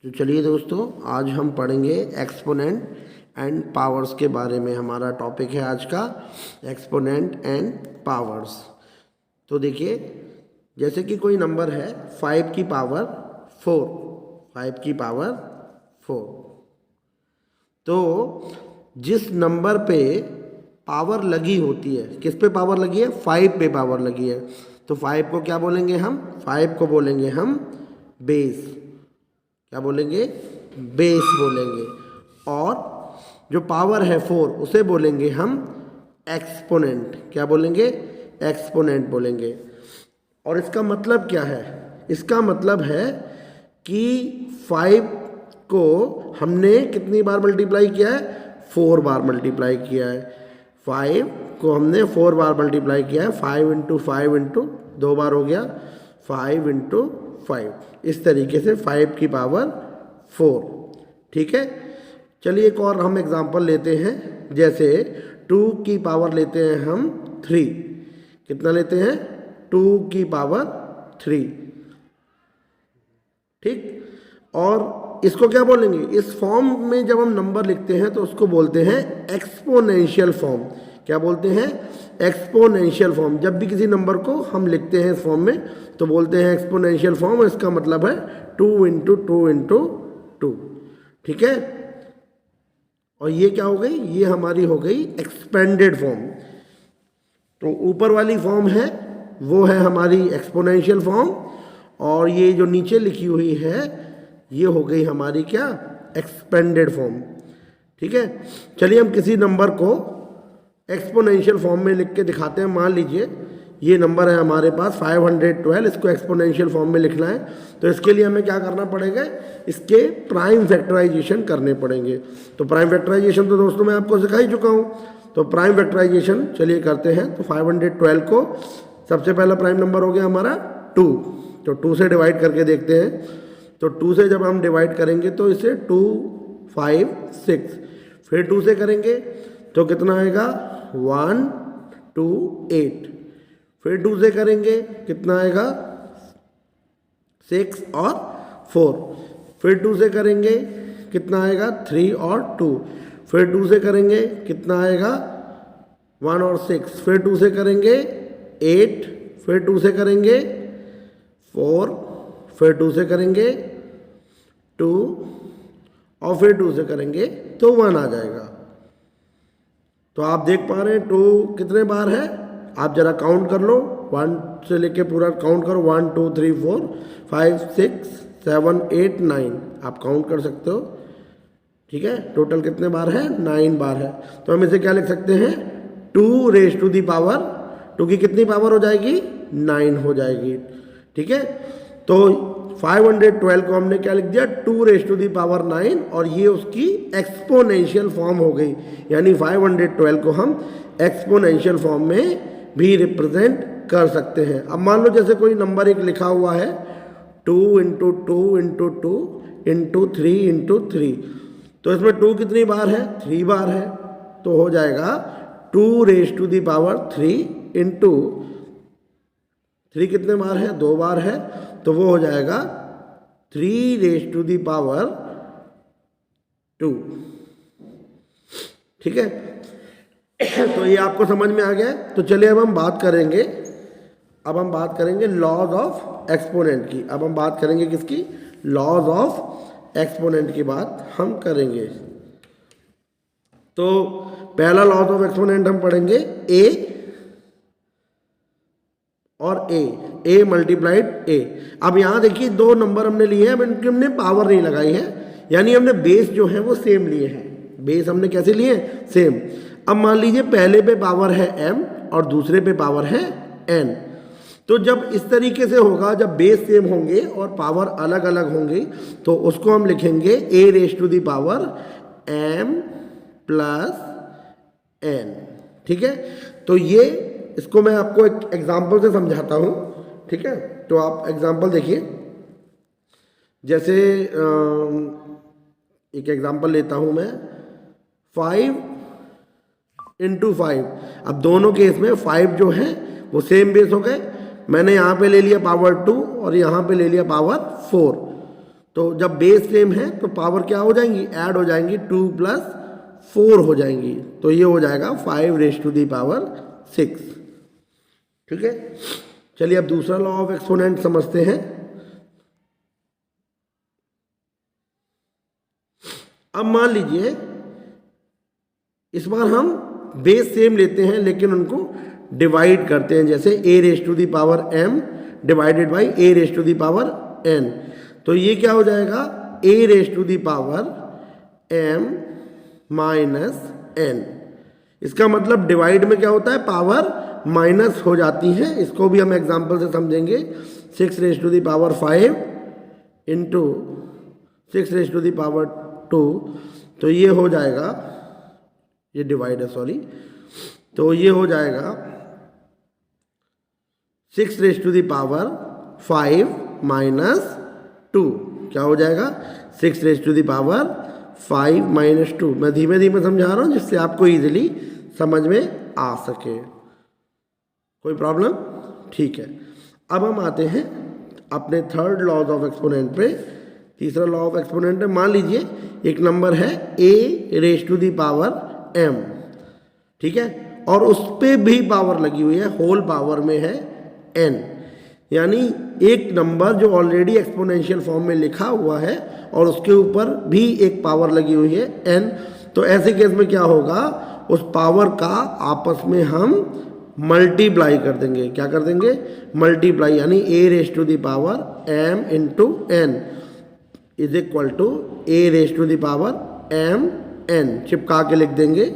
तो चलिए दोस्तों, आज हम पढ़ेंगे एक्सपोनेंट एंड पावर्स के बारे में। हमारा टॉपिक है आज का एक्सपोनेंट एंड पावर्स। तो देखिए, जैसे कि कोई नंबर है 5 की पावर 4, 5 की पावर 4। तो जिस नंबर पे पावर लगी होती है, किस पे पावर लगी है? 5 पे पावर लगी है। तो 5 को क्या बोलेंगे हम? 5 को बोलेंगे हम बेस। क्या बोलेंगे? बेस बोलेंगे। और जो पावर है 4 उसे बोलेंगे हम एक्सपोनेंट। क्या बोलेंगे? एक्सपोनेंट बोलेंगे। और इसका मतलब क्या है? इसका मतलब है कि 5 को हमने कितनी बार मल्टीप्लाई किया है? 4 बार मल्टीप्लाई किया है। 5 को हमने 4 बार मल्टीप्लाई किया है। 5 इंटू 5 इंटू 2 बार हो गया, 5 इंटू 5। इस तरीके से 5 की पावर 4। ठीक है, चलिए एक और हम एग्जांपल लेते हैं। जैसे 2 की पावर लेते हैं हम 3। कितना लेते हैं? 2 की पावर 3। ठीक, और इसको क्या बोलेंगे? इस फॉर्म में जब हम नंबर लिखते हैं तो उसको बोलते हैं एक्सपोनेंशियल फॉर्म। क्या बोलते हैं? Exponential form. जब भी किसी नंबर को हम लिखते हैं इस फॉर्म में तो बोलते हैं एक्सपोनेंशियल फॉर्म। इसका मतलब है 2 इंटू 2 इंटू 2। ठीक है, और ये क्या हो गई? ये हमारी हो गई एक्सपेंडेड फॉर्म। तो ऊपर वाली फॉर्म है वो है हमारी एक्सपोनेंशियल फॉर्म, और ये जो नीचे लिखी हुई है ये हो गई हमारी क्या? Expanded form. ठीक है, चलिए हम किसी नंबर को एक्सपोनेंशियल फॉर्म में लिख के दिखाते हैं। मान लीजिए ये नंबर है हमारे पास 512, इसको एक्सपोनेंशियल फॉर्म में लिखना है। तो इसके लिए हमें क्या करना पड़ेगा? इसके प्राइम फैक्टराइजेशन करने पड़ेंगे। तो प्राइम फैक्टराइजेशन तो दोस्तों मैं आपको सिखा ही चुका हूँ। तो प्राइम फैक्टराइजेशन चलिए करते हैं। तो 512 को सबसे पहला प्राइम नंबर हो गया हमारा 2। तो 2 से डिवाइड करके देखते हैं। तो 2 से जब हम डिवाइड करेंगे तो इसे 2 5 6, फिर 2 से करेंगे तो कितना आएगा? 1 2 8, फिर 2 से करेंगे कितना आएगा? 6 और 4, फिर 2 से करेंगे कितना आएगा? 3 और 2, फिर 2 से करेंगे कितना आएगा? 1 और 6, फिर 2 से करेंगे 8, फिर 2 से करेंगे 4, फिर 2 से करेंगे 2 और फिर 2 से करेंगे तो 1 आ जाएगा। तो आप देख पा रहे हैं 2 कितने बार है? आप जरा काउंट कर लो, 1 से लेके पूरा काउंट करो। 1 2 3 4 5 6 7 8 9, आप काउंट कर सकते हो। ठीक है, टोटल कितने बार है? 9 बार है। तो हम इसे क्या लिख सकते हैं? 2 रेज टू दी पावर 2 की कितनी पावर हो जाएगी? 9 हो जाएगी। ठीक है, तो 512 को हमने क्या लिख दिया? 2 रेज टू दी पावर 9, और ये उसकी एक्सपोनेंशियल फॉर्म हो गई। यानी 512 को हम एक्सपोनेंशियल फॉर्म में भी रिप्रेजेंट कर सकते हैं। अब मान लो जैसे कोई नंबर एक लिखा हुआ है 2 इंटू 2 इंटू 2 इंटू 3 इंटू 3। तो इसमें 2 कितनी बार है? 3 बार है। तो हो जाएगा 2 raise to the power 3 into 3 कितने बार है? 2 बार है। तो वो हो जाएगा 3 रेज टू दी पावर 2। ठीक है, तो ये आपको समझ में आ गया। तो चलिए अब हम बात करेंगे, लॉज ऑफ एक्सपोनेंट की। अब हम बात करेंगे किसकी? लॉज ऑफ एक्सपोनेंट की बात हम करेंगे। तो पहला लॉज ऑफ एक्सपोनेंट हम पढ़ेंगे ए और ए मल्टीप्लाइड ए। अब यहाँ देखिए 2 नंबर हमने लिए हैं, अब इनकी हमने पावर नहीं लगाई है, यानी हमने बेस जो है वो सेम लिए हैं। बेस हमने कैसे लिए? सेम। अब मान लीजिए पहले पे पावर है m और दूसरे पे पावर है n। तो जब इस तरीके से होगा, जब बेस सेम होंगे और पावर अलग अलग होंगी, तो उसको हम लिखेंगे a raise to the power m plus n। ठीक है, तो ये इसको मैं आपको एक एग्जाम्पल से समझाता हूँ। ठीक है, तो आप एग्जाम्पल देखिए। जैसे एक एग्जाम्पल लेता हूँ मैं, 5 इंटू 5। अब दोनों केस में 5 जो है वो सेम बेस हो गए। मैंने यहाँ पे ले लिया पावर 2 और यहाँ पे ले लिया पावर 4। तो जब बेस सेम है तो पावर क्या हो जाएंगी, ऐड हो जाएंगी, 2 + 4 हो जाएंगी, तो ये हो जाएगा 5⁻6। ठीक है, चलिए अब दूसरा लॉ ऑफ एक्सपोनेंट समझते हैं। अब मान लीजिए इस बार हम बेस सेम लेते हैं लेकिन उनको डिवाइड करते हैं, जैसे a⁻m डिवाइडेड बाई a⁻n। तो ये क्या हो जाएगा, a⁻m-n। इसका मतलब डिवाइड में क्या होता है, पावर माइनस हो जाती है। इसको भी हम एग्जांपल से समझेंगे। 6⁵ इंटू 6⁻², तो ये हो जाएगा, ये डिवाइड है सॉरी, तो ये हो जाएगा 6⁵ क्या हो जाएगा, 6⁵ मैं धीमे धीमे समझा रहा हूँ जिससे आपको इजीली समझ में आ सके। कोई प्रॉब्लम? ठीक है, अब हम आते हैं अपने थर्ड लॉ ऑफ एक्सपोनेंट पे। तीसरा लॉ ऑफ एक्सपोनेंट है, मान लीजिए एक नंबर है a⁻m, ठीक है, और उस पे भी पावर लगी हुई है, होल पावर में है n, यानी एक नंबर जो ऑलरेडी एक्सपोनेंशियल फॉर्म में लिखा हुआ है और उसके ऊपर भी एक पावर लगी हुई है n। तो ऐसे केस में क्या होगा, उस पावर का आपस में हम मल्टीप्लाई कर देंगे। क्या कर देंगे, मल्टीप्लाई, यानी a⁻m into n is equal to a⁻m n चिपका के लिख देंगे।